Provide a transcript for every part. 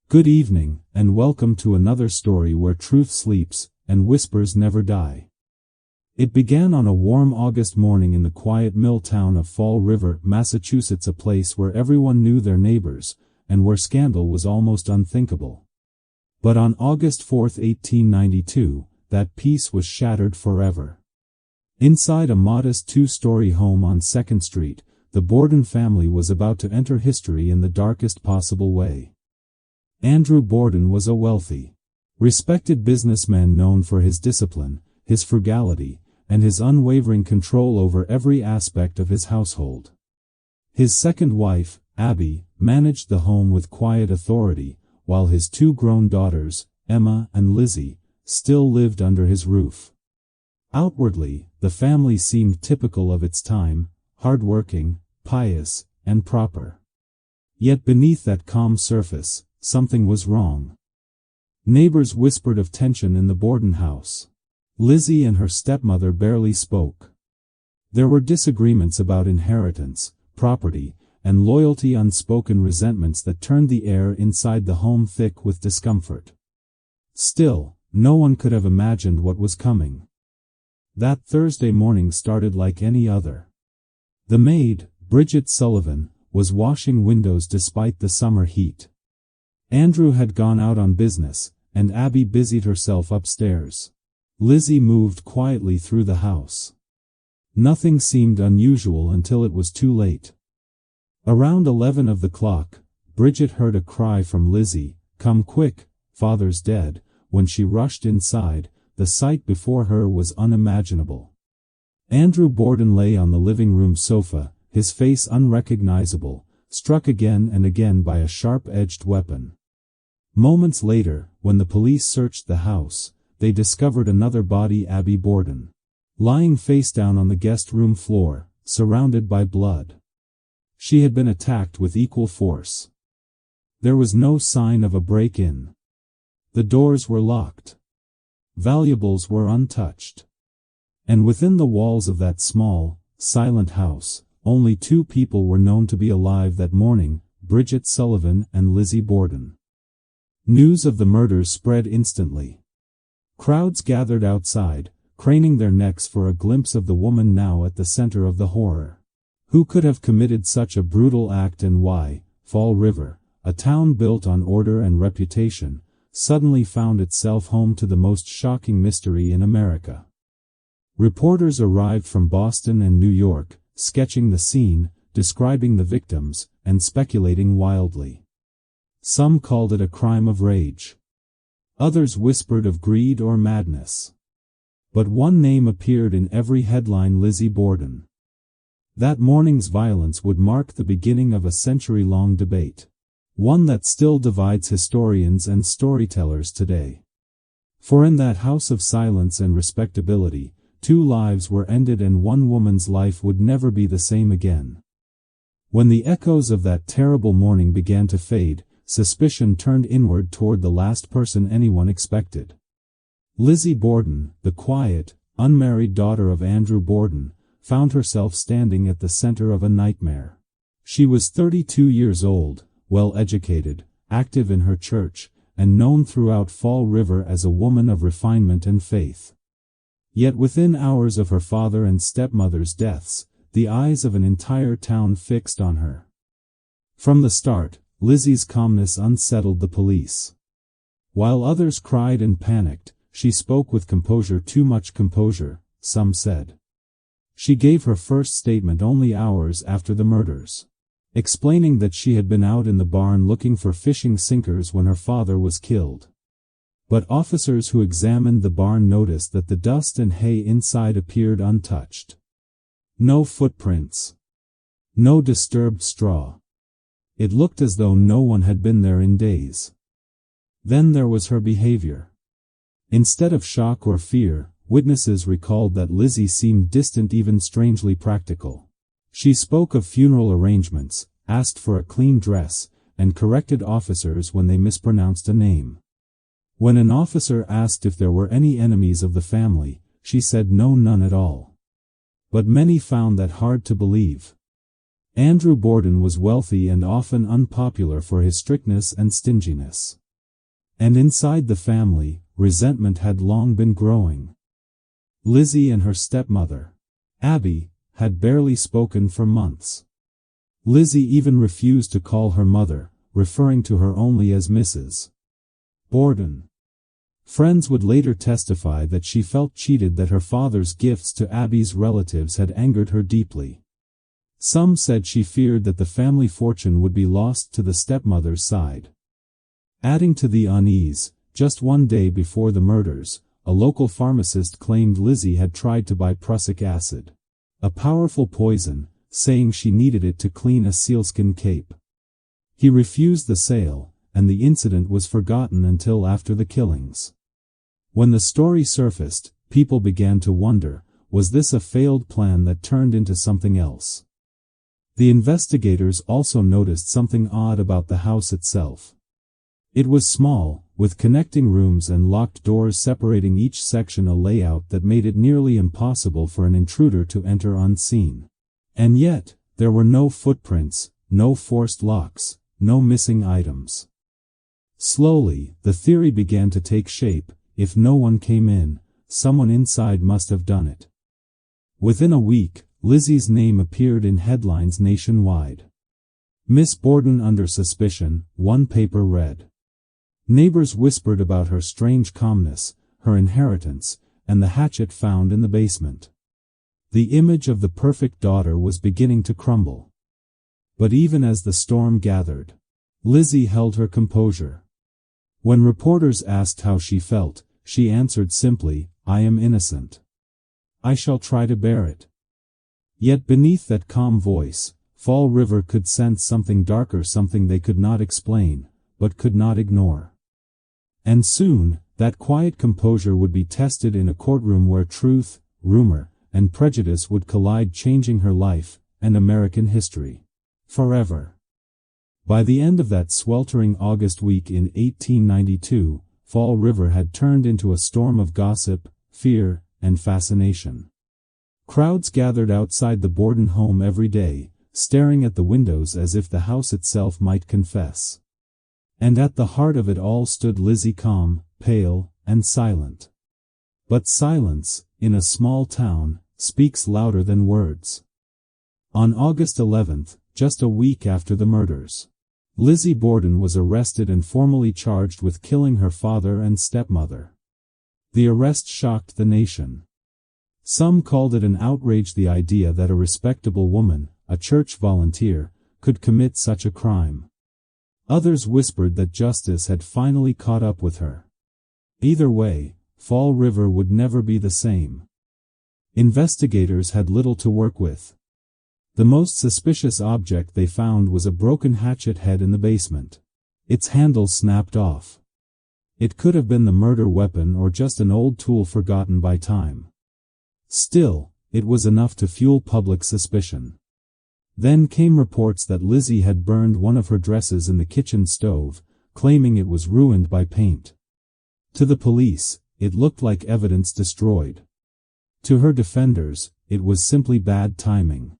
Good evening, and welcome to another story where truth sleeps, and whispers never die. It began on a warm August morning in the quiet mill town of Fall River, Massachusetts, a place where everyone knew their neighbors, and where scandal was almost unthinkable. But on August 4, 1892, that peace was shattered forever. Inside a modest two-story home on 2nd Street, the Borden family was about to enter history in the darkest possible way. Andrew Borden was a wealthy, respected businessman known for his discipline, his frugality, and his unwavering control over every aspect of his household. His second wife, Abby, managed the home with quiet authority, while his two grown daughters, Emma and Lizzie, still lived under his roof. Outwardly, the family seemed typical of its time, hard-working, pious, and proper. Yet beneath that calm surface, something was wrong. Neighbors whispered of tension in the Borden house. Lizzie and her stepmother barely spoke. There were disagreements about inheritance, property, and loyalty, unspoken resentments that turned the air inside the home thick with discomfort. Still, no one could have imagined what was coming. That Thursday morning started like any other. The maid, Bridget Sullivan, was washing windows despite the summer heat. Andrew had gone out on business, and Abby busied herself upstairs. Lizzie moved quietly through the house. Nothing seemed unusual until it was too late. Around 11 of the clock, Bridget heard a cry from Lizzie, "Come quick, father's dead." When she rushed inside, the sight before her was unimaginable. Andrew Borden lay on the living room sofa, his face unrecognizable, struck again and again by a sharp-edged weapon. Moments later, when the police searched the house, they discovered another body, Abby Borden, lying face down on the guest room floor, surrounded by blood. She had been attacked with equal force. There was no sign of a break-in. The doors were locked. Valuables were untouched. And within the walls of that small, silent house, only two people were known to be alive that morning, Bridget Sullivan and Lizzie Borden. News of the murders spread instantly. Crowds gathered outside, craning their necks for a glimpse of the woman now at the center of the horror. Who could have committed such a brutal act, and why? Fall River, a town built on order and reputation, suddenly found itself home to the most shocking mystery in America. Reporters arrived from Boston and New York, sketching the scene, describing the victims, and speculating wildly. Some called it a crime of rage. Others whispered of greed or madness. But one name appeared in every headline: Lizzie Borden. That morning's violence would mark the beginning of a century-long debate. One that still divides historians and storytellers today. For in that house of silence and respectability, two lives were ended, and one woman's life would never be the same again. When the echoes of that terrible morning began to fade, suspicion turned inward toward the last person anyone expected. Lizzie Borden, the quiet, unmarried daughter of Andrew Borden, found herself standing at the center of a nightmare. She was 32 years old, well-educated, active in her church, and known throughout Fall River as a woman of refinement and faith. Yet within hours of her father and stepmother's deaths, the eyes of an entire town fixed on her. From the start, Lizzie's calmness unsettled the police. While others cried and panicked, she spoke with composure, too much composure, some said. She gave her first statement only hours after the murders, explaining that she had been out in the barn looking for fishing sinkers when her father was killed. But officers who examined the barn noticed that the dust and hay inside appeared untouched. No footprints. No disturbed straw. It looked as though no one had been there in days. Then there was her behavior. Instead of shock or fear, witnesses recalled that Lizzie seemed distant, even strangely practical. She spoke of funeral arrangements, asked for a clean dress, and corrected officers when they mispronounced a name. When an officer asked if there were any enemies of the family, she said no, none at all. But many found that hard to believe. Andrew Borden was wealthy and often unpopular for his strictness and stinginess. And inside the family, resentment had long been growing. Lizzie and her stepmother, Abby, had barely spoken for months. Lizzie even refused to call her mother, referring to her only as Mrs. Borden. Friends would later testify that she felt cheated, that her father's gifts to Abby's relatives had angered her deeply. Some said she feared that the family fortune would be lost to the stepmother's side. Adding to the unease, just one day before the murders, a local pharmacist claimed Lizzie had tried to buy prussic acid, a powerful poison, saying she needed it to clean a sealskin cape. He refused the sale, and the incident was forgotten until after the killings. When the story surfaced, people began to wonder, was this a failed plan that turned into something else? The investigators also noticed something odd about the house itself. It was small, with connecting rooms and locked doors separating each section, a layout that made it nearly impossible for an intruder to enter unseen. And yet, there were no footprints, no forced locks, no missing items. Slowly, the theory began to take shape: if no one came in, someone inside must have done it. Within a week, Lizzie's name appeared in headlines nationwide. "Miss Borden under suspicion," one paper read. Neighbors whispered about her strange calmness, her inheritance, and the hatchet found in the basement. The image of the perfect daughter was beginning to crumble. But even as the storm gathered, Lizzie held her composure. When reporters asked how she felt, she answered simply, "I am innocent. I shall try to bear it." Yet beneath that calm voice, Fall River could sense something darker, something they could not explain, but could not ignore. And soon, that quiet composure would be tested in a courtroom where truth, rumor, and prejudice would collide, changing her life, and American history, forever. By the end of that sweltering August week in 1892, Fall River had turned into a storm of gossip, fear, and fascination. Crowds gathered outside the Borden home every day, staring at the windows as if the house itself might confess. And at the heart of it all stood Lizzie, calm, pale, and silent. But silence, in a small town, speaks louder than words. On August 11th, just a week after the murders, Lizzie Borden was arrested and formally charged with killing her father and stepmother. The arrest shocked the nation. Some called it an outrage, the idea that a respectable woman, a church volunteer, could commit such a crime. Others whispered that justice had finally caught up with her. Either way, Fall River would never be the same. Investigators had little to work with. The most suspicious object they found was a broken hatchet head in the basement. Its handle snapped off. It could have been the murder weapon or just an old tool forgotten by time. Still, it was enough to fuel public suspicion. Then came reports that Lizzie had burned one of her dresses in the kitchen stove, claiming it was ruined by paint. To the police, it looked like evidence destroyed. To her defenders, it was simply bad timing.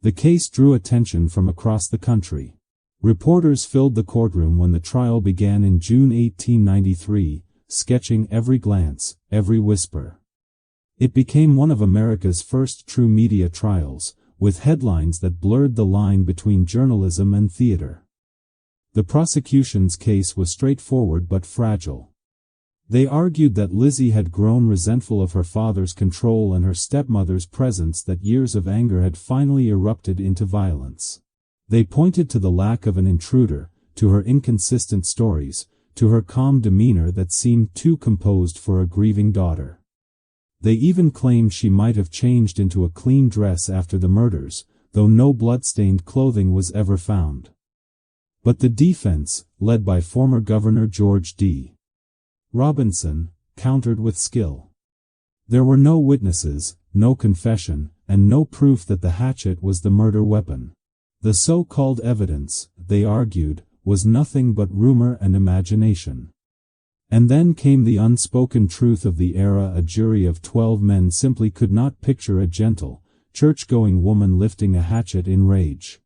The case drew attention from across the country. Reporters filled the courtroom when the trial began in June 1893, sketching every glance, every whisper. It became one of America's first true media trials, with headlines that blurred the line between journalism and theater. The prosecution's case was straightforward but fragile. They argued that Lizzie had grown resentful of her father's control and her stepmother's presence, that years of anger had finally erupted into violence. They pointed to the lack of an intruder, to her inconsistent stories, to her calm demeanor that seemed too composed for a grieving daughter. They even claimed she might have changed into a clean dress after the murders, though no blood-stained clothing was ever found. But the defense, led by former Governor George D. Robinson, countered with skill. There were no witnesses, no confession, and no proof that the hatchet was the murder weapon. The so-called evidence, they argued, was nothing but rumor and imagination. And then came the unspoken truth of the era: a jury of 12 men simply could not picture a gentle, church-going woman lifting a hatchet in rage.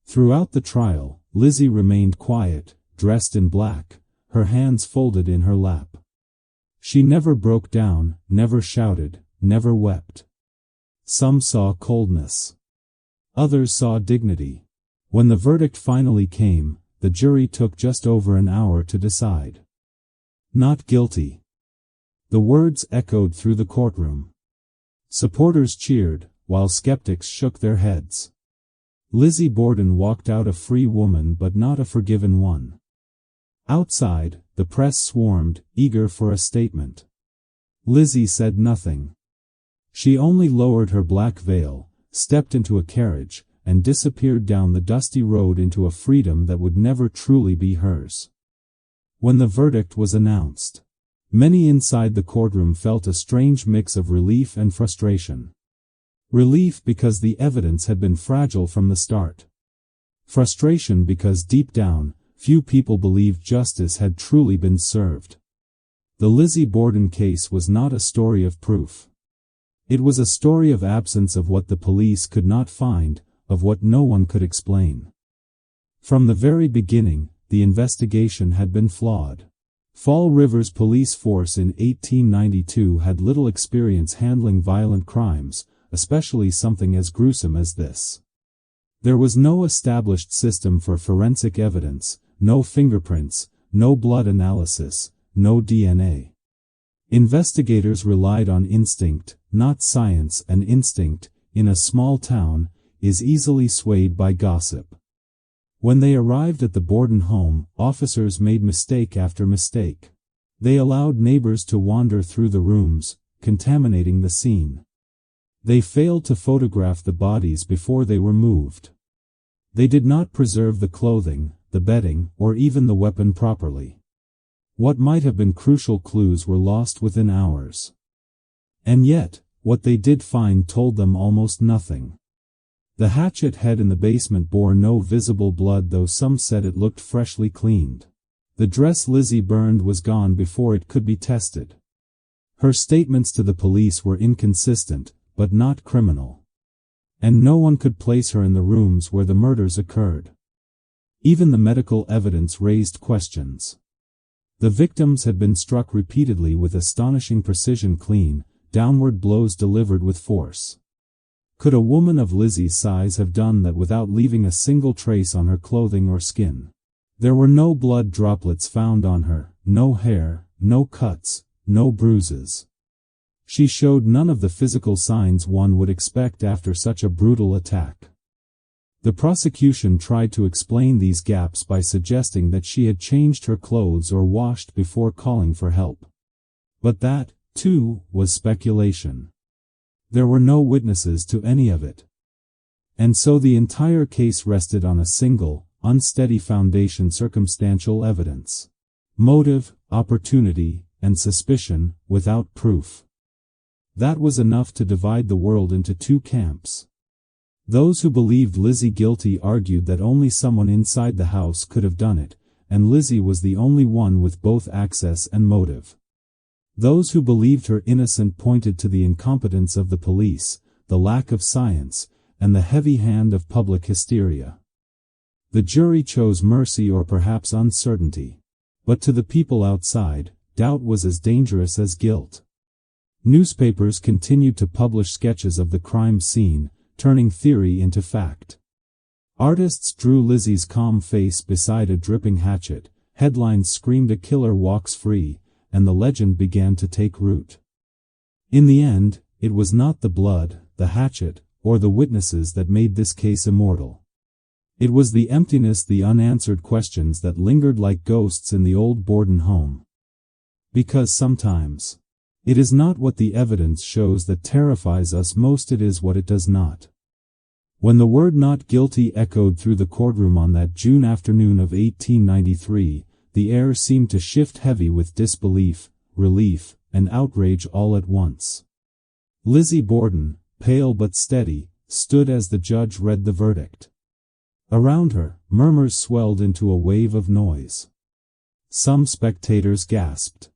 Throughout the trial, Lizzie remained quiet, dressed in black, her hands folded in her lap. She never broke down, never shouted, never wept. Some saw coldness. Others saw dignity. When the verdict finally came, the jury took just over an hour to decide. Not guilty. The words echoed through the courtroom. Supporters cheered, while skeptics shook their heads. Lizzie Borden walked out a free woman but not a forgiven one. Outside, the press swarmed, eager for a statement. Lizzie said nothing. She only lowered her black veil, stepped into a carriage, and disappeared down the dusty road into a freedom that would never truly be hers. When the verdict was announced, many inside the courtroom felt a strange mix of relief and frustration. Relief because the evidence had been fragile from the start. Frustration because deep down, few people believed justice had truly been served. The Lizzie Borden case was not a story of proof. It was a story of absence of what the police could not find, of what no one could explain. From the very beginning, the investigation had been flawed. Fall River's police force in 1892 had little experience handling violent crimes, especially something as gruesome as this. There was no established system for forensic evidence, no fingerprints, no blood analysis, no DNA. Investigators relied on instinct, not science, and instinct, in a small town, is easily swayed by gossip. When they arrived at the Borden home, officers made mistake after mistake. They allowed neighbors to wander through the rooms, contaminating the scene. They failed to photograph the bodies before they were moved. They did not preserve the clothing, the bedding, or even the weapon properly. What might have been crucial clues were lost within hours. And yet, what they did find told them almost nothing. The hatchet head in the basement bore no visible blood, though some said it looked freshly cleaned. The dress Lizzie burned was gone before it could be tested. Her statements to the police were inconsistent, but not criminal. And no one could place her in the rooms where the murders occurred. Even the medical evidence raised questions. The victims had been struck repeatedly with astonishing precision, clean, downward blows delivered with force. Could a woman of Lizzie's size have done that without leaving a single trace on her clothing or skin? There were no blood droplets found on her, no hair, no cuts, no bruises. She showed none of the physical signs one would expect after such a brutal attack. The prosecution tried to explain these gaps by suggesting that she had changed her clothes or washed before calling for help. But that, too, was speculation. There were no witnesses to any of it. And so the entire case rested on a single, unsteady foundation: circumstantial evidence. Motive, opportunity, and suspicion, without proof. That was enough to divide the world into two camps. Those who believed Lizzie guilty argued that only someone inside the house could have done it, and Lizzie was the only one with both access and motive. Those who believed her innocent pointed to the incompetence of the police, the lack of science, and the heavy hand of public hysteria. The jury chose mercy or perhaps uncertainty. But to the people outside, doubt was as dangerous as guilt. Newspapers continued to publish sketches of the crime scene, turning theory into fact. Artists drew Lizzie's calm face beside a dripping hatchet, headlines screamed "A killer walks free," and the legend began to take root. In the end, it was not the blood, the hatchet, or the witnesses that made this case immortal. It was the emptiness, the unanswered questions that lingered like ghosts in the old Borden home. Because sometimes, it is not what the evidence shows that terrifies us most, it is what it does not. When the word "not guilty" echoed through the courtroom on that June afternoon of 1893, the air seemed to shift heavy with disbelief, relief, and outrage all at once. Lizzie Borden, pale but steady, stood as the judge read the verdict. Around her, murmurs swelled into a wave of noise. Some spectators gasped.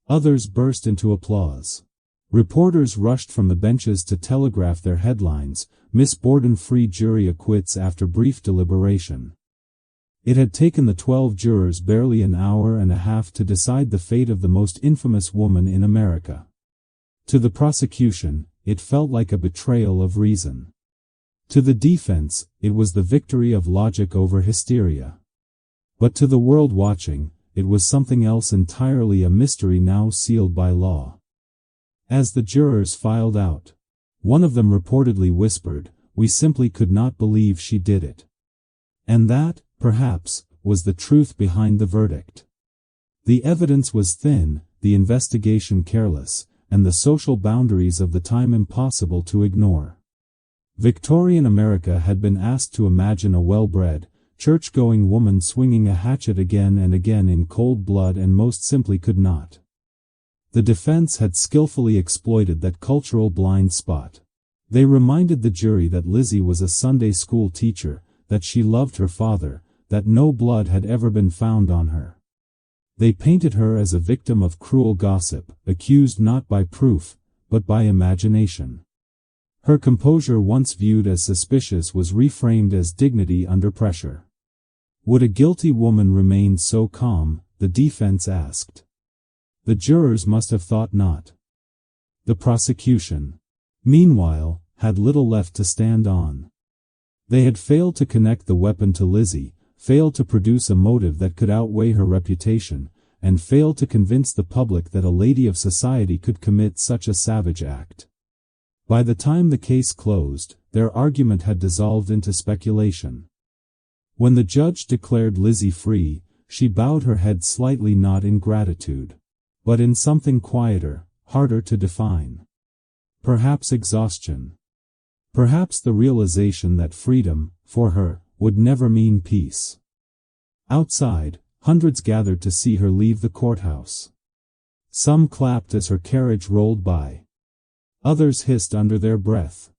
Others burst into applause. Reporters rushed from the benches to telegraph their headlines, "Miss Borden free, jury acquits after brief deliberation." It had taken the 12 jurors barely an hour and a half to decide the fate of the most infamous woman in America. To the prosecution, it felt like a betrayal of reason. To the defense, it was the victory of logic over hysteria. But to the world watching, it was something else entirely, a mystery now sealed by law. As the jurors filed out, one of them reportedly whispered, "We simply could not believe she did it." And that, perhaps, was the truth behind the verdict. The evidence was thin, the investigation careless, and the social boundaries of the time impossible to ignore. Victorian America had been asked to imagine a well-bred, church-going woman swinging a hatchet again and again in cold blood, and most simply could not. The defense had skillfully exploited that cultural blind spot. They reminded the jury that Lizzie was a Sunday school teacher, that she loved her father, that no blood had ever been found on her. They painted her as a victim of cruel gossip, accused not by proof, but by imagination. Her composure, once viewed as suspicious, was reframed as dignity under pressure. Would a guilty woman remain so calm, the defense asked. The jurors must have thought not. The prosecution, meanwhile, had little left to stand on. They had failed to connect the weapon to Lizzie, failed to produce a motive that could outweigh her reputation, and failed to convince the public that a lady of society could commit such a savage act. By the time the case closed, their argument had dissolved into speculation. When the judge declared Lizzie free, she bowed her head slightly, not in gratitude, but in something quieter, harder to define. Perhaps exhaustion. Perhaps the realization that freedom, for her, would never mean peace. Outside, hundreds gathered to see her leave the courthouse. Some clapped as her carriage rolled by. Others hissed under their breath.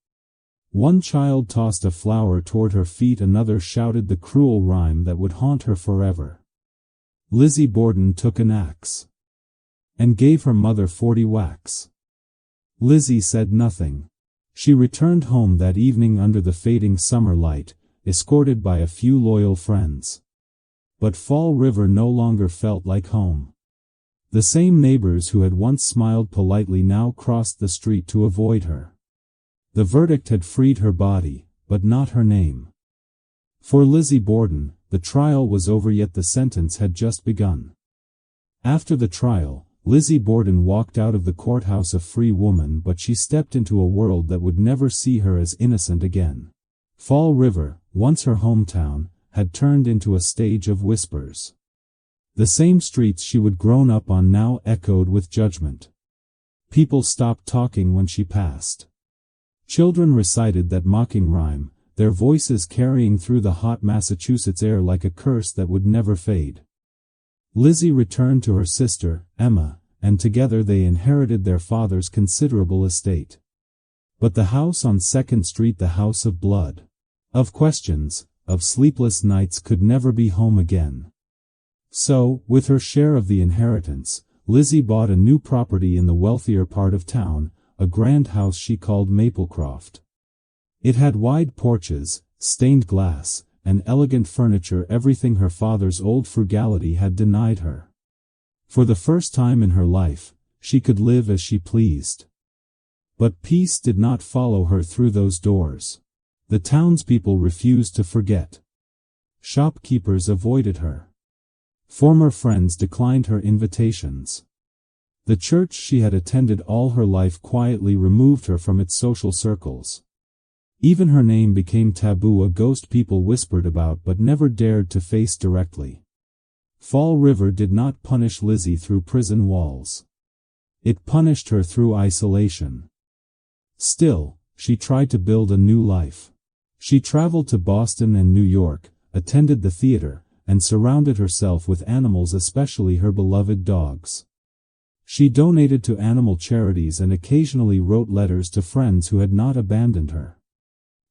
One child tossed a flower toward her feet, another shouted the cruel rhyme that would haunt her forever. Lizzie Borden took an axe and gave her mother 40 whacks. Lizzie said nothing. She returned home that evening under the fading summer light, escorted by a few loyal friends. But Fall River no longer felt like home. The same neighbors who had once smiled politely now crossed the street to avoid her. The verdict had freed her body, but not her name. For Lizzie Borden, the trial was over, yet the sentence had just begun. After the trial, Lizzie Borden walked out of the courthouse a free woman, but she stepped into a world that would never see her as innocent again. Fall River, once her hometown, had turned into a stage of whispers. The same streets she would grown up on now echoed with judgment. People stopped talking when she passed. Children recited that mocking rhyme, their voices carrying through the hot Massachusetts air like a curse that would never fade. Lizzie returned to her sister, Emma, and together they inherited their father's considerable estate. But the house on 2nd Street, the house of blood, of questions, of sleepless nights, could never be home again. So, with her share of the inheritance, Lizzie bought a new property in the wealthier part of town, a grand house she called Maplecroft. It had wide porches, stained glass, and elegant furniture, everything her father's old frugality had denied her. For the first time in her life, she could live as she pleased. But peace did not follow her through those doors. The townspeople refused to forget. Shopkeepers avoided her. Former friends declined her invitations. The church she had attended all her life quietly removed her from its social circles. Even her name became taboo, a ghost people whispered about but never dared to face directly. Fall River did not punish Lizzie through prison walls. It punished her through isolation. Still, she tried to build a new life. She traveled to Boston and New York, attended the theater, and surrounded herself with animals, especially her beloved dogs. She donated to animal charities and occasionally wrote letters to friends who had not abandoned her.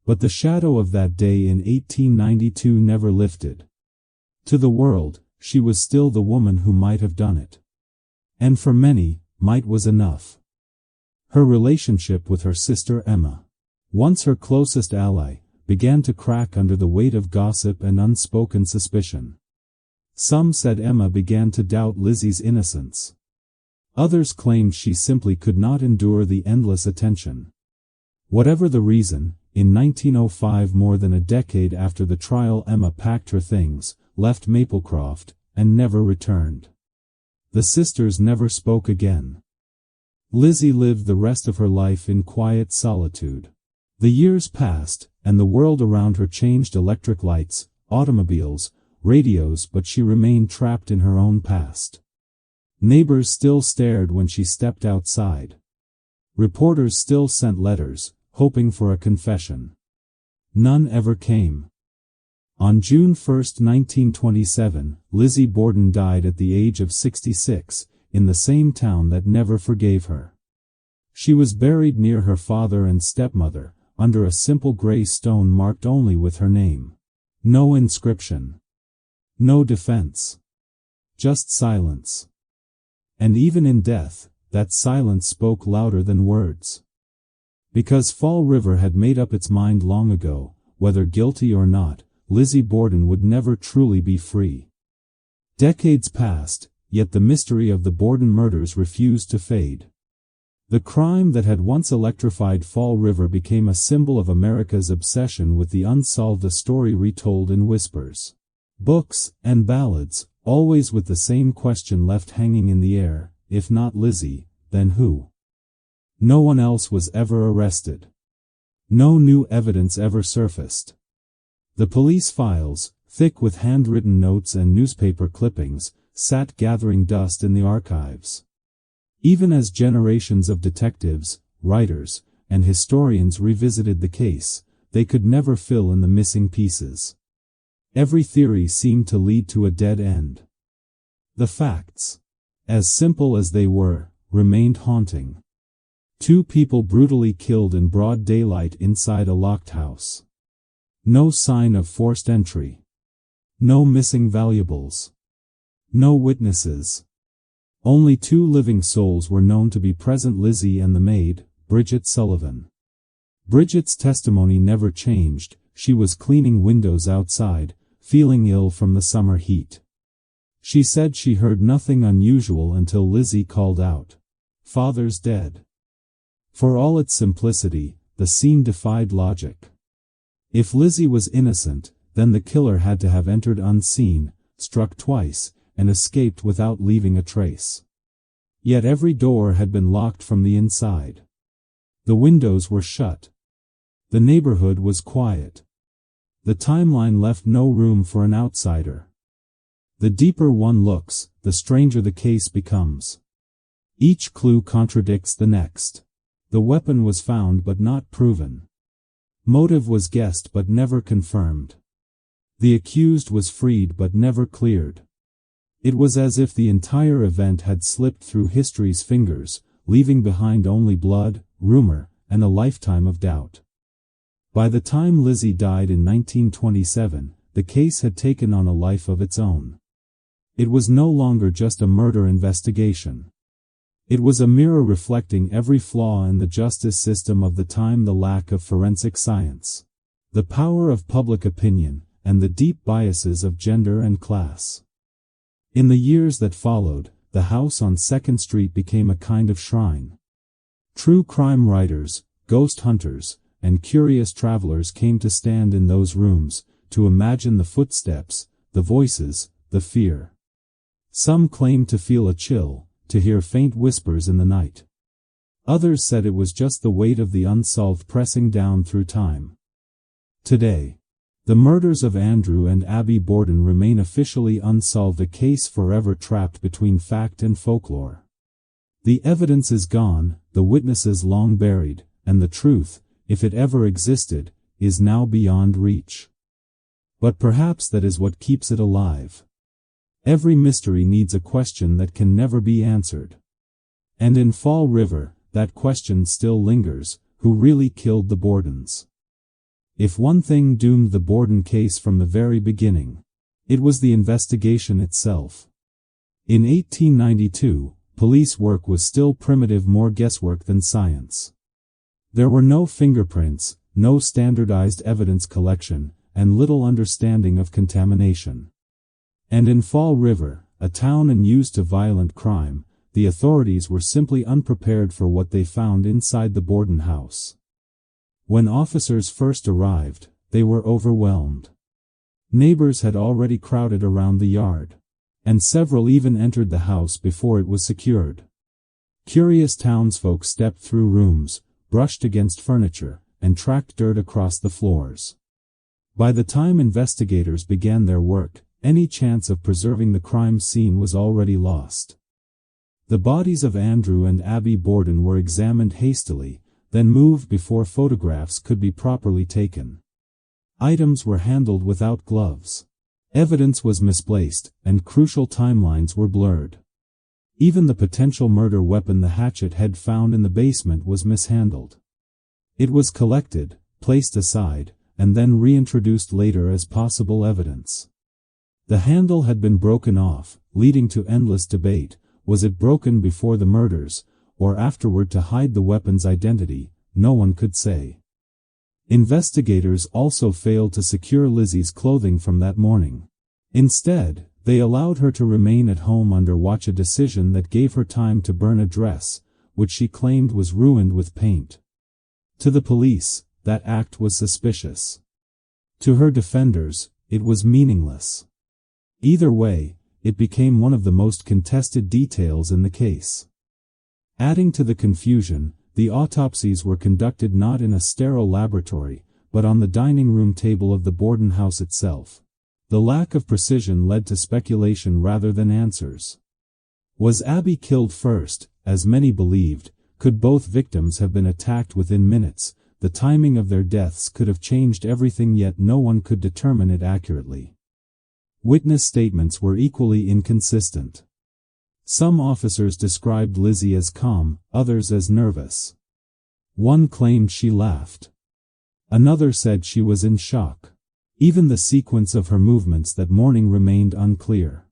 But the shadow of that day in 1892 never lifted. To the world, she was still the woman who might have done it. And for many, might was enough. Her relationship with her sister Emma, once her closest ally, began to crack under the weight of gossip and unspoken suspicion. Some said Emma began to doubt Lizzie's innocence. Others claimed she simply could not endure the endless attention. Whatever the reason, in 1905, more than a decade after the trial, Emma packed her things, left Maplecroft, and never returned. The sisters never spoke again. Lizzie lived the rest of her life in quiet solitude. The years passed, and the world around her changed: electric lights, automobiles, radios, but she remained trapped in her own past. Neighbors still stared when she stepped outside. Reporters still sent letters, hoping for a confession. None ever came. On June 1, 1927, Lizzie Borden died at the age of 66, in the same town that never forgave her. She was buried near her father and stepmother, under a simple gray stone marked only with her name. No inscription. No defense. Just silence. And even in death, that silence spoke louder than words. Because Fall River had made up its mind long ago, whether guilty or not, Lizzie Borden would never truly be free. Decades passed, yet the mystery of the Borden murders refused to fade. The crime that had once electrified Fall River became a symbol of America's obsession with the unsolved, a story retold in whispers, books, and ballads, always with the same question left hanging in the air: if not Lizzie, then who? No one else was ever arrested. No new evidence ever surfaced. The police files, thick with handwritten notes and newspaper clippings, sat gathering dust in the archives. Even as generations of detectives, writers, and historians revisited the case, they could never fill in the missing pieces. Every theory seemed to lead to a dead end. The facts, as simple as they were, remained haunting. 2 people brutally killed in broad daylight inside a locked house. No sign of forced entry. No missing valuables. No witnesses. Only 2 living souls were known to be present: Lizzie and the maid, Bridget Sullivan. Bridget's testimony never changed. She was cleaning windows outside, feeling ill from the summer heat. She said she heard nothing unusual until Lizzie called out, "Father's dead." For all its simplicity, the scene defied logic. If Lizzie was innocent, then the killer had to have entered unseen, struck twice, and escaped without leaving a trace. Yet every door had been locked from the inside. The windows were shut. The neighborhood was quiet. The timeline left no room for an outsider. The deeper one looks, the stranger the case becomes. Each clue contradicts the next. The weapon was found but not proven. Motive was guessed but never confirmed. The accused was freed but never cleared. It was as if the entire event had slipped through history's fingers, leaving behind only blood, rumor, and a lifetime of doubt. By the time Lizzie died in 1927, the case had taken on a life of its own. It was no longer just a murder investigation. It was a mirror reflecting every flaw in the justice system of the time: the lack of forensic science, the power of public opinion, and the deep biases of gender and class. In the years that followed, the house on 2nd Street became a kind of shrine. True crime writers, ghost hunters, and curious travelers came to stand in those rooms, to imagine the footsteps, the voices, the fear. Some claimed to feel a chill, to hear faint whispers in the night. Others said it was just the weight of the unsolved pressing down through time. Today, the murders of Andrew and Abby Borden remain officially unsolved, a case forever trapped between fact and folklore. The evidence is gone, the witnesses long buried, and the truth, if it ever existed, is now beyond reach. But perhaps that is what keeps it alive. Every mystery needs a question that can never be answered. And in Fall River, that question still lingers: who really killed the Bordens? If one thing doomed the Borden case from the very beginning, it was the investigation itself. In 1892, police work was still primitive, more guesswork than science. There were no fingerprints, no standardized evidence collection, and little understanding of contamination. And in Fall River, a town unused to violent crime, the authorities were simply unprepared for what they found inside the Borden house. When officers first arrived, they were overwhelmed. Neighbors had already crowded around the yard, and several even entered the house before it was secured. Curious townsfolk stepped through rooms, brushed against furniture, and tracked dirt across the floors. By the time investigators began their work, any chance of preserving the crime scene was already lost. The bodies of Andrew and Abby Borden were examined hastily, then moved before photographs could be properly taken. Items were handled without gloves. Evidence was misplaced, and crucial timelines were blurred. Even the potential murder weapon, the hatchet head found in the basement, was mishandled. It was collected, placed aside, and then reintroduced later as possible evidence. The handle had been broken off, leading to endless debate. Was it broken before the murders, or afterward to hide the weapon's identity? No one could say. Investigators also failed to secure Lizzie's clothing from that morning. Instead, they allowed her to remain at home under watch, a decision that gave her time to burn a dress, which she claimed was ruined with paint. To the police, that act was suspicious. To her defenders, it was meaningless. Either way, it became one of the most contested details in the case. Adding to the confusion, the autopsies were conducted not in a sterile laboratory, but on the dining room table of the Borden house itself. The lack of precision led to speculation rather than answers. Was Abby killed first, as many believed? Could both victims have been attacked within minutes? The timing of their deaths could have changed everything, yet no one could determine it accurately. Witness statements were equally inconsistent. Some officers described Lizzie as calm, others as nervous. One claimed she laughed. Another said she was in shock. Even the sequence of her movements that morning remained unclear.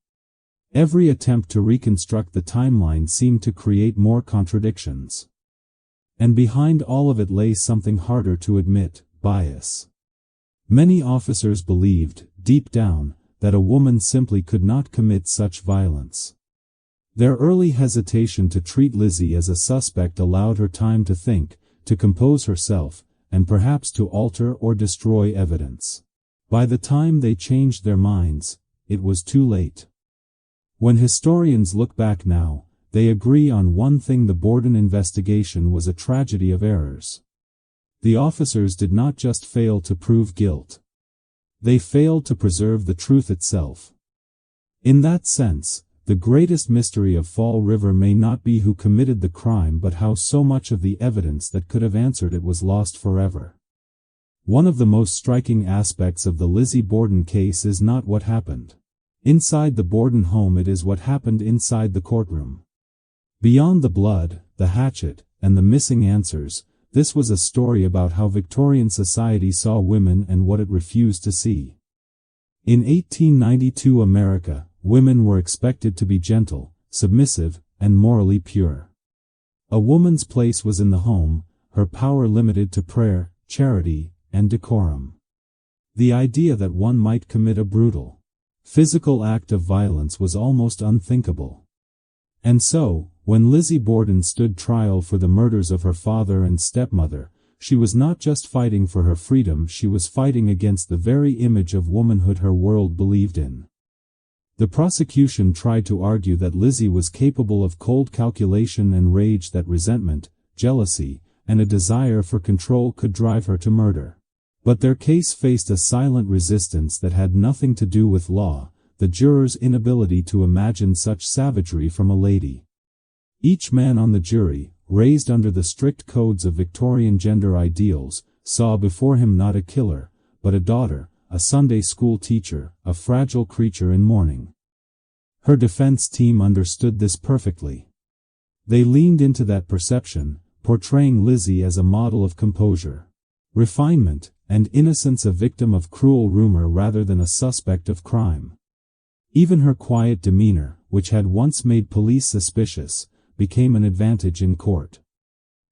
Every attempt to reconstruct the timeline seemed to create more contradictions. And behind all of it lay something harder to admit: bias. Many officers believed, deep down, that a woman simply could not commit such violence. Their early hesitation to treat Lizzie as a suspect allowed her time to think, to compose herself, and perhaps to alter or destroy evidence. By the time they changed their minds, it was too late. When historians look back now, they agree on one thing: the Borden investigation was a tragedy of errors. The officers did not just fail to prove guilt. They failed to preserve the truth itself. In that sense, the greatest mystery of Fall River may not be who committed the crime, but how so much of the evidence that could have answered it was lost forever. One of the most striking aspects of the Lizzie Borden case is not what happened inside the Borden home, it is what happened inside the courtroom. Beyond the blood, the hatchet, and the missing answers, this was a story about how Victorian society saw women and what it refused to see. In 1892 America, women were expected to be gentle, submissive, and morally pure. A woman's place was in the home, her power limited to prayer, charity, and decorum. The idea that one might commit a brutal, physical act of violence was almost unthinkable. And so, when Lizzie Borden stood trial for the murders of her father and stepmother, she was not just fighting for her freedom, she was fighting against the very image of womanhood her world believed in. The prosecution tried to argue that Lizzie was capable of cold calculation and rage, that resentment, jealousy, and a desire for control could drive her to murder. But their case faced a silent resistance that had nothing to do with law, the jurors' inability to imagine such savagery from a lady. Each man on the jury, raised under the strict codes of Victorian gender ideals, saw before him not a killer, but a daughter, a Sunday school teacher, a fragile creature in mourning. Her defense team understood this perfectly. They leaned into that perception, portraying Lizzie as a model of composure, refinement, and innocence, a victim of cruel rumor rather than a suspect of crime. Even her quiet demeanor, which had once made police suspicious, became an advantage in court.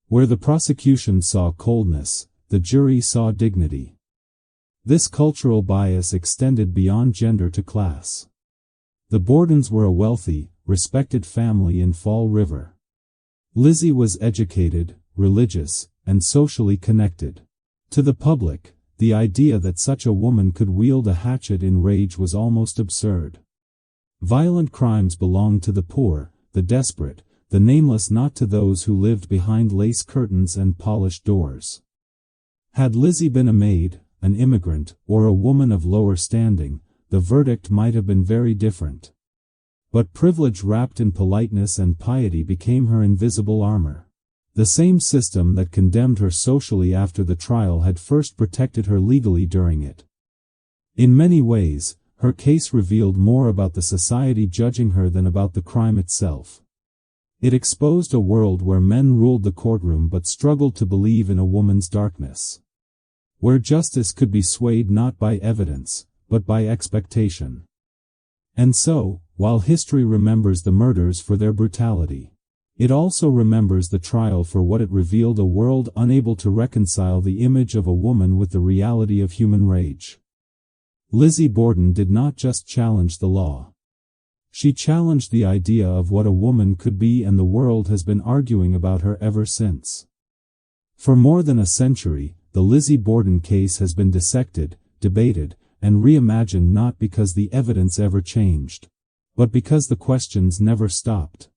Where the prosecution saw coldness, the jury saw dignity. This cultural bias extended beyond gender to class. The Bordens were a wealthy, respected family in Fall River. Lizzie was educated, religious, and socially connected. To the public, the idea that such a woman could wield a hatchet in rage was almost absurd. Violent crimes belonged to the poor, the desperate, the nameless, not to those who lived behind lace curtains and polished doors. Had Lizzie been a maid, an immigrant, or a woman of lower standing, the verdict might have been very different. But privilege wrapped in politeness and piety became her invisible armor. The same system that condemned her socially after the trial had first protected her legally during it. In many ways, her case revealed more about the society judging her than about the crime itself. It exposed a world where men ruled the courtroom but struggled to believe in a woman's darkness. Where justice could be swayed not by evidence, but by expectation. And so, while history remembers the murders for their brutality, it also remembers the trial for what it revealed: a world unable to reconcile the image of a woman with the reality of human rage. Lizzie Borden did not just challenge the law. She challenged the idea of what a woman could be, and the world has been arguing about her ever since. For more than a century, the Lizzie Borden case has been dissected, debated, and reimagined, not because the evidence ever changed, but because the questions never stopped.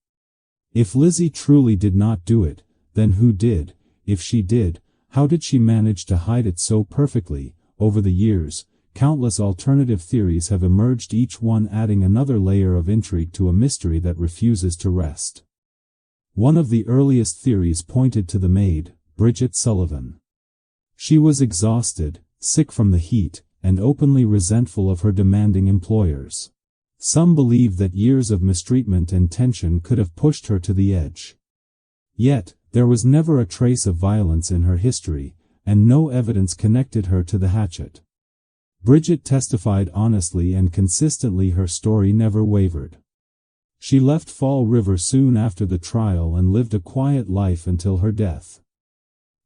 If Lizzie truly did not do it, then who did? If she did, how did she manage to hide it so perfectly? Over the years, countless alternative theories have emerged, each one adding another layer of intrigue to a mystery that refuses to rest. One of the earliest theories pointed to the maid, Bridget Sullivan. She was exhausted, sick from the heat, and openly resentful of her demanding employers. Some believed that years of mistreatment and tension could have pushed her to the edge. Yet, there was never a trace of violence in her history, and no evidence connected her to the hatchet. Bridget testified honestly and consistently. Her story never wavered. She left Fall River soon after the trial and lived a quiet life until her death.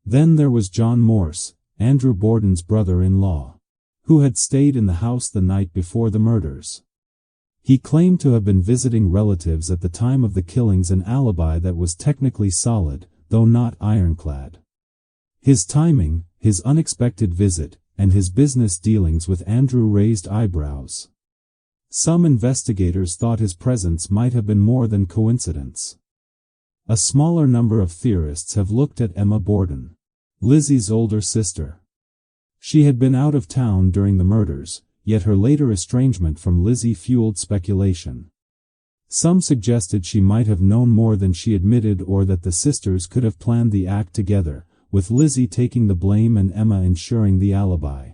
Then there was John Morse, Andrew Borden's brother-in-law, who had stayed in the house the night before the murders. He claimed to have been visiting relatives at the time of the killings, an alibi that was technically solid, though not ironclad. His timing, his unexpected visit, and his business dealings with Andrew raised eyebrows. Some investigators thought his presence might have been more than coincidence. A smaller number of theorists have looked at Emma Borden, Lizzie's older sister. She had been out of town during the murders, yet her later estrangement from Lizzie fueled speculation. Some suggested she might have known more than she admitted, or that the sisters could have planned the act together, with Lizzie taking the blame and Emma ensuring the alibi.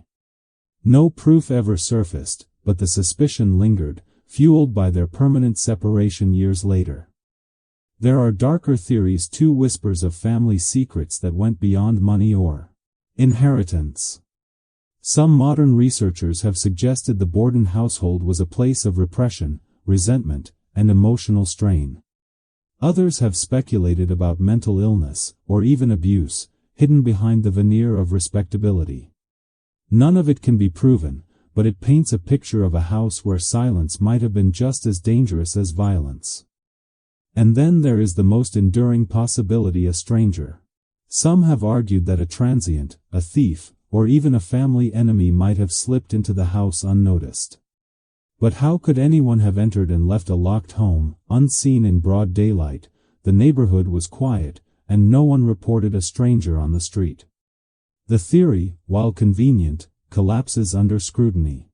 No proof ever surfaced, but the suspicion lingered, fueled by their permanent separation years later. There are darker theories too, whispers of family secrets that went beyond money or inheritance. Some modern researchers have suggested the Borden household was a place of repression, resentment, and emotional strain. Others have speculated about mental illness, or even abuse, hidden behind the veneer of respectability. None of it can be proven, but it paints a picture of a house where silence might have been just as dangerous as violence. And then there is the most enduring possibility: a stranger. Some have argued that a transient, a thief, or even a family enemy might have slipped into the house unnoticed. But how could anyone have entered and left a locked home, unseen in broad daylight? The neighborhood was quiet, and no one reported a stranger on the street. The theory, while convenient, collapses under scrutiny.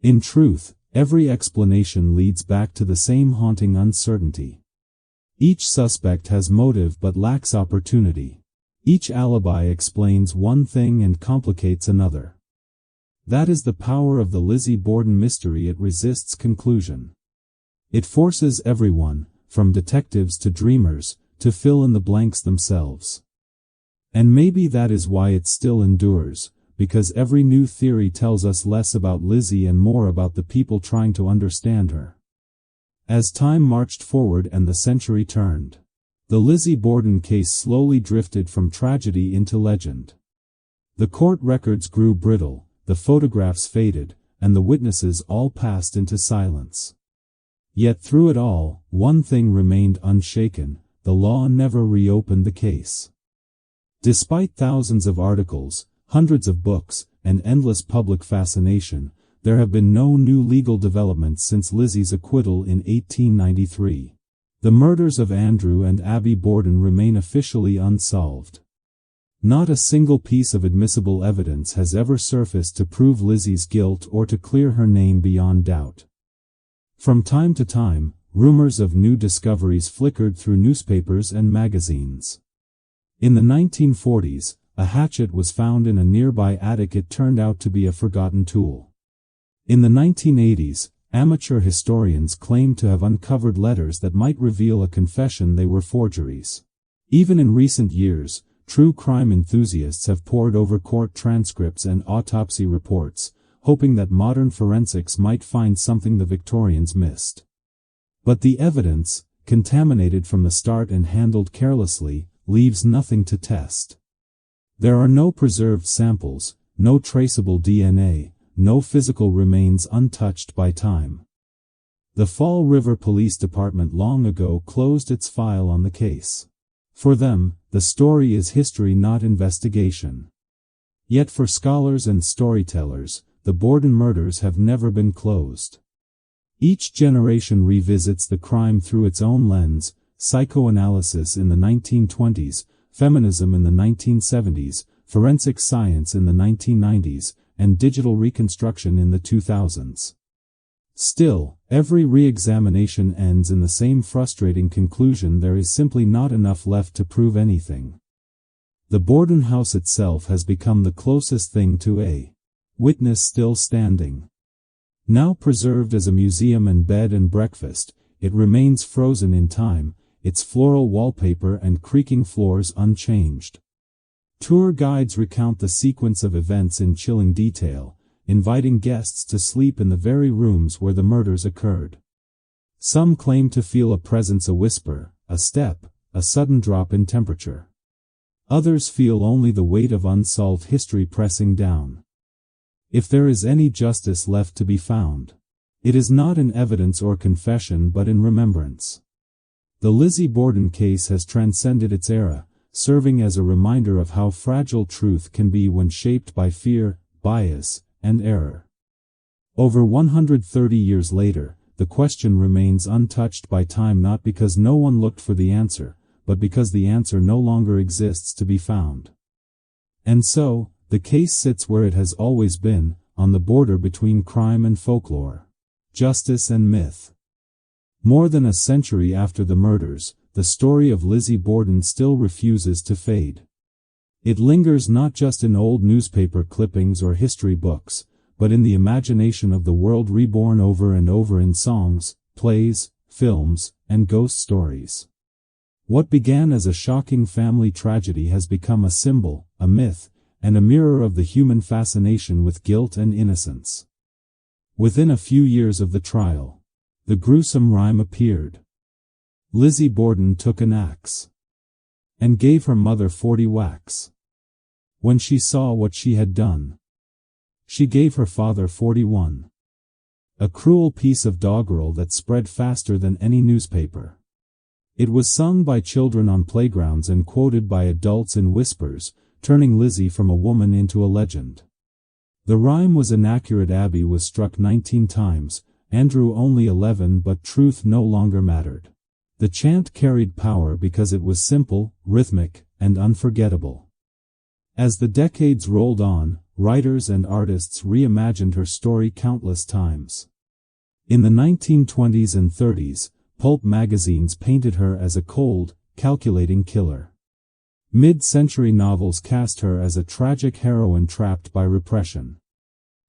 In truth, every explanation leads back to the same haunting uncertainty. Each suspect has motive but lacks opportunity. Each alibi explains one thing and complicates another. That is the power of the Lizzie Borden mystery. It resists conclusion. It forces everyone, from detectives to dreamers, to fill in the blanks themselves. And maybe that is why it still endures, because every new theory tells us less about Lizzie and more about the people trying to understand her. As time marched forward and the century turned, The Lizzie Borden case slowly drifted from tragedy into legend. The court records grew brittle, the photographs faded, and the witnesses all passed into silence. Yet through it all, one thing remained unshaken: the law never reopened the case. Despite thousands of articles, hundreds of books, and endless public fascination, there have been no new legal developments since Lizzie's acquittal in 1893. The murders of Andrew and Abby Borden remain officially unsolved. Not a single piece of admissible evidence has ever surfaced to prove Lizzie's guilt or to clear her name beyond doubt. From time to time, rumors of new discoveries flickered through newspapers and magazines. In the 1940s, a hatchet was found in a nearby attic. It turned out to be a forgotten tool. In the 1980s, amateur historians claimed to have uncovered letters that might reveal a confession they were forgeries. Even in recent years, true crime enthusiasts have pored over court transcripts and autopsy reports, hoping that modern forensics might find something the Victorians missed. But the evidence, contaminated from the start and handled carelessly, leaves nothing to test. There are no preserved samples, no traceable DNA, no physical remains untouched by time. The Fall River Police Department long ago closed its file on the case. For them, the story is history, not investigation. Yet for scholars and storytellers, the Borden murders have never been closed. Each generation revisits the crime through its own lens: psychoanalysis in the 1920s, feminism in the 1970s, forensic science in the 1990s, and digital reconstruction in the 2000s. Still, every re-examination ends in the same frustrating conclusion: there is simply not enough left to prove anything. The Borden house itself has become the closest thing to a witness still standing. Now preserved as a museum and bed and breakfast, it remains frozen in time, its floral wallpaper and creaking floors unchanged. Tour guides recount the sequence of events in chilling detail, inviting guests to sleep in the very rooms where the murders occurred. Some claim to feel a presence, a whisper, a step, a sudden drop in temperature. Others feel only the weight of unsolved history pressing down. If there is any justice left to be found, it is not in evidence or confession but in remembrance. The Lizzie Borden case has transcended its era, serving as a reminder of how fragile truth can be when shaped by fear, bias, and error. Over 130 years later, the question remains untouched by time, not because no one looked for the answer, but because the answer no longer exists to be found. And so, the case sits where it has always been, on the border between crime and folklore, justice and myth. More than a century after the murders, the story of Lizzie Borden still refuses to fade. It lingers not just in old newspaper clippings or history books, but in the imagination of the world reborn over and over in songs, plays, films, and ghost stories. What began as a shocking family tragedy has become a symbol, a myth, and a mirror of the human fascination with guilt and innocence. Within a few years of the trial, the gruesome rhyme appeared. Lizzie Borden took an axe and gave her mother 40 whacks. When she saw what she had done, she gave her father 41. A cruel piece of doggerel that spread faster than any newspaper. It was sung by children on playgrounds and quoted by adults in whispers, turning Lizzie from a woman into a legend. The rhyme was inaccurate. Abby was struck 19 times, Andrew only 11, but truth no longer mattered. The chant carried power because it was simple, rhythmic, and unforgettable. As the decades rolled on, writers and artists reimagined her story countless times. In the 1920s and 30s, pulp magazines painted her as a cold, calculating killer. Mid-century novels cast her as a tragic heroine trapped by repression.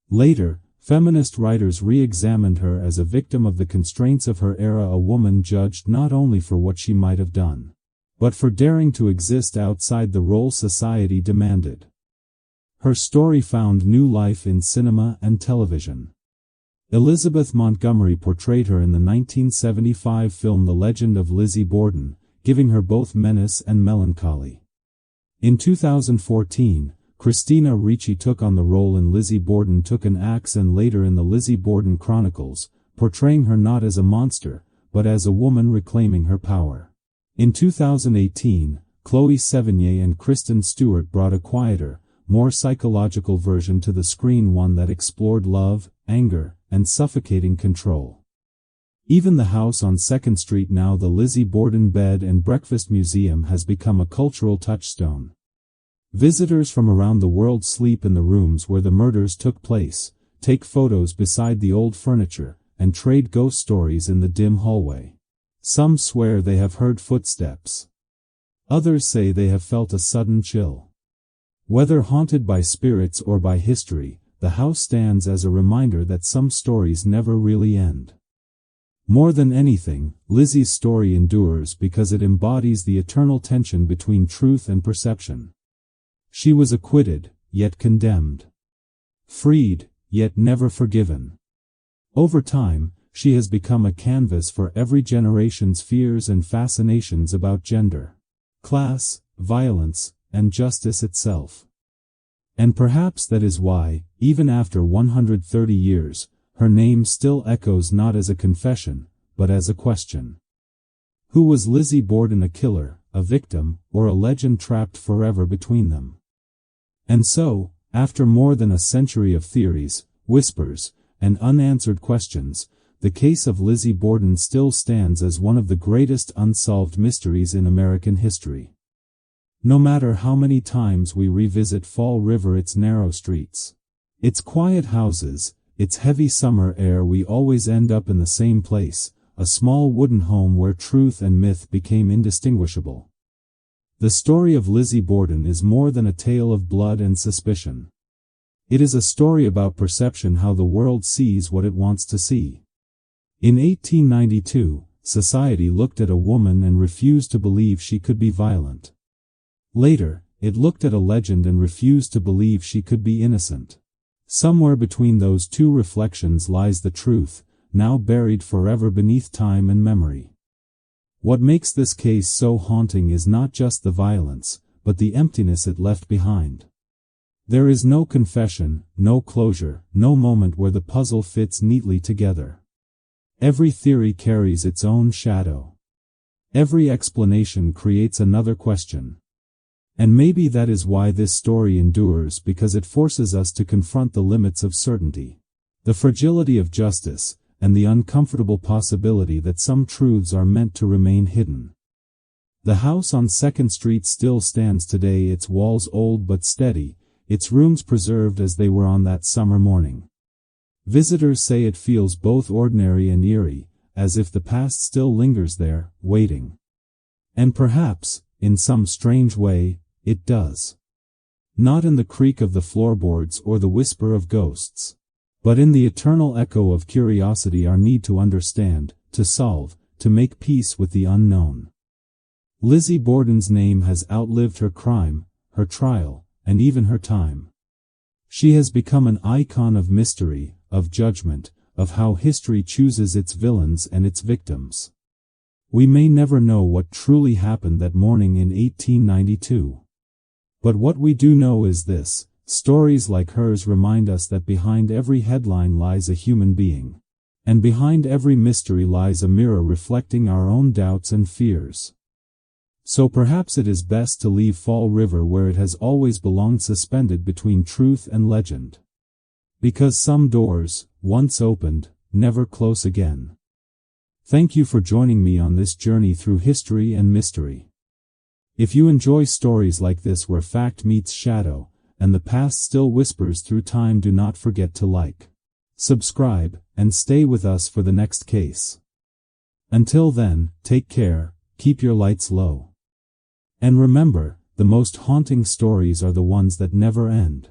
Later, feminist writers re-examined her as a victim of the constraints of her era, a woman judged not only for what she might have done, but for daring to exist outside the role society demanded. Her story found new life in cinema and television. Elizabeth Montgomery portrayed her in the 1975 film The Legend of Lizzie Borden, giving her both menace and melancholy. In 2014, Christina Ricci took on the role in Lizzie Borden Took an Axe and later in the Lizzie Borden Chronicles, portraying her not as a monster, but as a woman reclaiming her power. In 2018, Chloe Sevigny and Kristen Stewart brought a quieter, more psychological version to the screen, one that explored love, anger, and suffocating control. Even the house on 2nd Street, now the Lizzie Borden Bed and Breakfast Museum, has become a cultural touchstone. Visitors from around the world sleep in the rooms where the murders took place, take photos beside the old furniture, and trade ghost stories in the dim hallway. Some swear they have heard footsteps. Others say they have felt a sudden chill. Whether haunted by spirits or by history, the house stands as a reminder that some stories never really end. More than anything, Lizzie's story endures because it embodies the eternal tension between truth and perception. She was acquitted, yet condemned. Freed, yet never forgiven. Over time, she has become a canvas for every generation's fears and fascinations about gender, class, violence, and justice itself. And perhaps that is why, even after 130 years, her name still echoes not as a confession, but as a question. Who was Lizzie Borden, a killer, a victim, or a legend trapped forever between them? And so, after more than a century of theories, whispers, and unanswered questions, the case of Lizzie Borden still stands as one of the greatest unsolved mysteries in American history. No matter how many times we revisit Fall River, its narrow streets, its quiet houses, its heavy summer air, we always end up in the same place, a small wooden home where truth and myth became indistinguishable. The story of Lizzie Borden is more than a tale of blood and suspicion. It is a story about perception, how the world sees what it wants to see. In 1892, society looked at a woman and refused to believe she could be violent. Later, it looked at a legend and refused to believe she could be innocent. Somewhere between those two reflections lies the truth, now buried forever beneath time and memory. What makes this case so haunting is not just the violence, but the emptiness it left behind. There is no confession, no closure, no moment where the puzzle fits neatly together. Every theory carries its own shadow. Every explanation creates another question. And maybe that is why this story endures, because it forces us to confront the limits of certainty, the fragility of justice, and the uncomfortable possibility that some truths are meant to remain hidden. The house on 2nd Street still stands today, its walls old but steady, its rooms preserved as they were on that summer morning. Visitors say it feels both ordinary and eerie, as if the past still lingers there, waiting. And perhaps, in some strange way, it does. Not in the creak of the floorboards or the whisper of ghosts, but in the eternal echo of curiosity, our need to understand, to solve, to make peace with the unknown. Lizzie Borden's name has outlived her crime, her trial, and even her time. She has become an icon of mystery, of judgment, of how history chooses its villains and its victims. We may never know what truly happened that morning in 1892. But what we do know is this: stories like hers remind us that behind every headline lies a human being. And behind every mystery lies a mirror reflecting our own doubts and fears. So perhaps it is best to leave Fall River where it has always belonged, suspended between truth and legend. Because some doors, once opened, never close again. Thank you for joining me on this journey through history and mystery. If you enjoy stories like this where fact meets shadow, and the past still whispers through time, do not forget to like, subscribe, and stay with us for the next case. Until then, take care, keep your lights low. And remember, the most haunting stories are the ones that never end.